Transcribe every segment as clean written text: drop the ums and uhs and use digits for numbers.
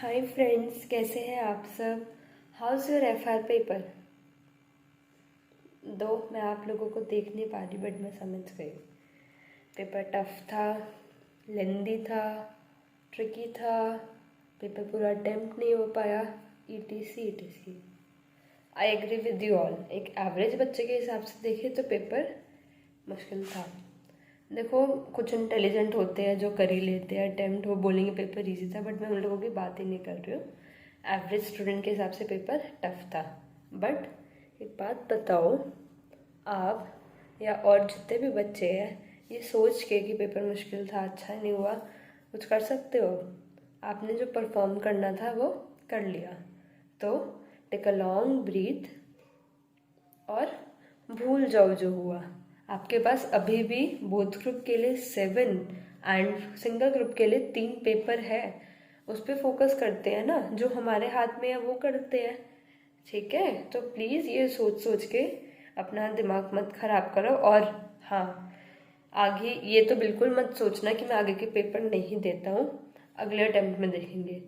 Hi friends, कैसे हैं आप सब। House your FR paper. मैं आप लोगों को देख नहीं पा रही बट मैं समझ गई। पेपर टफ था, लेंदी था, ट्रिकी था, पेपर पूरा अटेम्प्ट नहीं हो पाया, ETC ETC. I agree with you all. एक एवरेज बच्चे के हिसाब से देखें तो पेपर मुश्किल था। देखो, कुछ इंटेलिजेंट होते हैं जो कर ही लेते हैं अटेम्प्ट, वो बोलेंगे पेपर इजी था, बट मैं उन लोगों की बात ही नहीं कर रही हूँ। एवरेज स्टूडेंट के हिसाब से पेपर टफ था। बट एक बात बताओ, आप या और जितने भी बच्चे हैं, ये सोच के कि पेपर मुश्किल था, अच्छा नहीं हुआ, कुछ कर सकते हो। आपने जो परफॉर्म करना था वो कर लिया। तो टेक अ लॉन्ग ब्रीथ और भूल जाओ जो हुआ। आपके पास अभी भी बोथ ग्रुप के लिए 7 एंड सिंगल ग्रुप के लिए 3 पेपर है। उस पर फोकस करते हैं ना, जो हमारे हाथ में है वो करते हैं। ठीक है, तो प्लीज़ ये सोच सोच के अपना दिमाग मत खराब करो। और हाँ, आगे ये तो बिल्कुल मत सोचना कि मैं आगे के पेपर नहीं देता हूँ, अगले अटेम्प्ट में देखेंगे।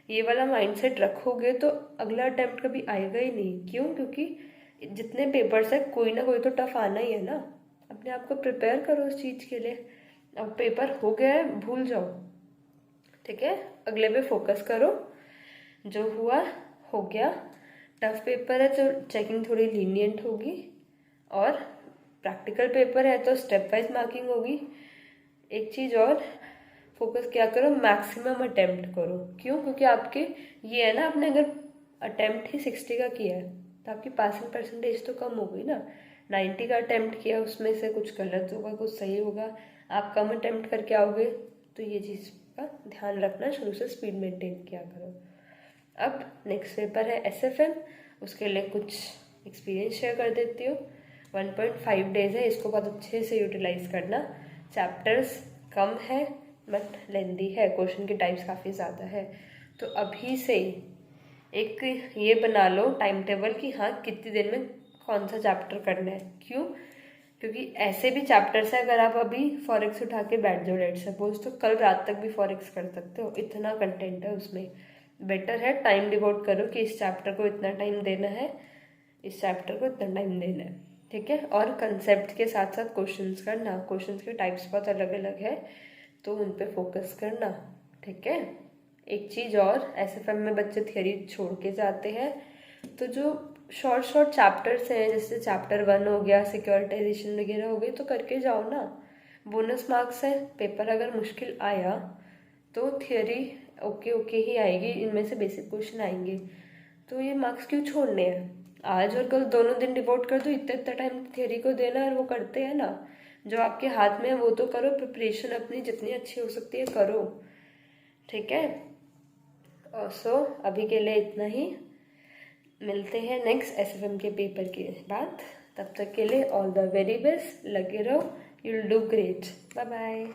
ये वाला माइंडसेट रखोगे तो अगला अटेम्प्ट कभी आएगा ही नहीं। क्यों? क्योंकि जितने पेपर्स है कोई ना कोई तो टफ आना ही है ना। अपने आप को प्रिपेयर करो उस चीज़ के लिए। अब पेपर हो गया है, भूल जाओ। ठीक है, अगले पे फोकस करो। जो हुआ हो गया। टफ पेपर है तो चेकिंग थोड़ी लीनियंट होगी, और प्रैक्टिकल पेपर है तो स्टेप वाइज मार्किंग होगी। एक चीज़ और, फोकस क्या करो, मैक्सिमम अटेम्प्ट करो। क्यों? क्योंकि आपके ये है ना, आपने अगर अटेम्प्ट ही 60 का किया है तो आपकी पासिंग परसेंटेज तो कम हो गई ना। 90 का अटेम्प्ट किया, उसमें से कुछ गलत होगा कुछ सही होगा, आप कम अटेम्प्ट करके आओगे। तो ये चीज़ का ध्यान रखना, शुरू से स्पीड मेंटेन किया करो। अब नेक्स्ट पेपर है एसएफएम, उसके लिए कुछ एक्सपीरियंस शेयर कर देती हूँ। 1.5 डेज है, इसको बहुत अच्छे से यूटिलाइज करना। चैप्टर्स कम है बट लेंदी है, क्वेश्चन के टाइप्स काफ़ी ज़्यादा है। तो अभी से एक ये बना लो टाइम टेबल कि हाँ, कितनी देर में कौन सा चैप्टर करना है। क्यों? क्योंकि ऐसे भी चैप्टर्स है, अगर आप अभी फॉरेक्स उठा के बैठ जाओ लेट सपोज, तो कल रात तक भी फॉरेक्स कर सकते हो, इतना कंटेंट है उसमें। बेटर है टाइम डिवोट करो कि इस चैप्टर को इतना टाइम देना है, इस चैप्टर को इतना टाइम देना है। ठीक है, और कंसेप्ट के साथ साथ क्वेश्चंस करना। क्वेश्चंस के टाइप्स बहुत अलग अलग है, तो उन पे फोकस करना। ठीक है, एक चीज़ और, एसएफएम में बच्चे थियरी छोड़ के जाते हैं, तो जो शॉर्ट शॉर्ट चैप्टर्स हैं, जैसे चैप्टर 1 हो गया, सिक्योरिटाइजेशन वगैरह हो गई, तो करके जाओ ना। बोनस मार्क्स है। पेपर अगर मुश्किल आया तो थियरी ओके ओके ही आएगी, इनमें से बेसिक क्वेश्चन आएंगे। तो ये मार्क्स क्यों छोड़ने हैं? आज और कल दोनों दिन डिवोट कर दो, इतना इतना टाइम थियरी को देना है, और वो करते हैं ना। जो आपके हाथ में है वो तो करो, प्रिपरेशन अपनी जितनी अच्छी हो सकती है करो। ठीक है, सो अभी के लिए इतना ही। मिलते हैं नेक्स्ट एसएफएम के पेपर के बाद। तब तक के लिए ऑल द वेरी बेस्ट, लगे रहो, you will do great. Bye bye.